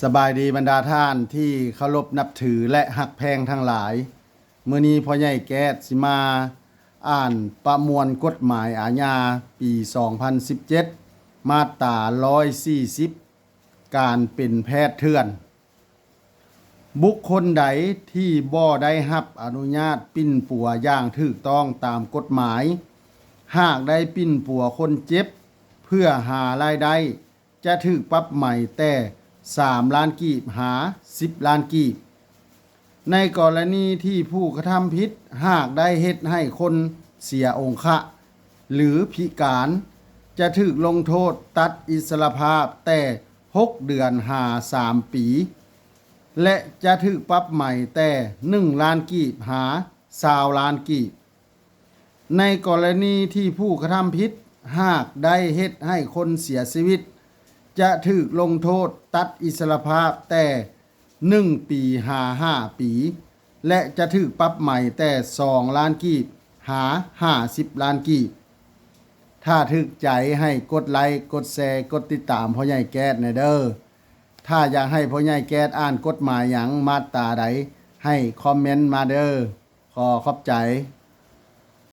สบายดีบรรดาท่านที่เคารพนับถือและหักแพงทั้งหลายมื้อนี้พ่อใหญ่แก๊สสิมาอ่านประมวลกฎหมายอาญาปี 2017 มาตรา 140 การเป็นแพทย์เถื่อน บุคคลใดที่บ่ได้รับอนุญาตปิ้นปัวอย่างถูกต้องตามกฎหมาย หากได้ปิ้นปัวคนเจ็บเพื่อหารายได้จะถูกปรับใหม่แต่3 ล้านกีบหา10 ล้านกีบในกรณีที่ผู้กระทำผิดหากได้เฮ็ดให้คนเสียองค์ะหรือพิการจะถูกลงโทษตัดอิสรภาพแต่6 เดือนหา3 ปีและจะถูกปรับใหม่แต่1 ล้านกีบหา20 ล้านกีบในกรณีที่ผู้กระทำผิดหากได้เฮ็ดให้คนเสียชีวิตจะถูกลงโทษตัดอิสรภาพแต่1 ปีหา5 ปีและจะถูกปรับใหม่แต่2 ล้านกีบหา50 ล้านกีบถ้าถึกใจให้กดไลค์กดแชร์กดติดตามพ่อใหญ่แก๊สในเด้อถ้าอยากให้พ่อใหญ่แก๊สอ่านกฎหมายหยังมาตราใดให้คอมเมนต์มาเด้อขอบใจ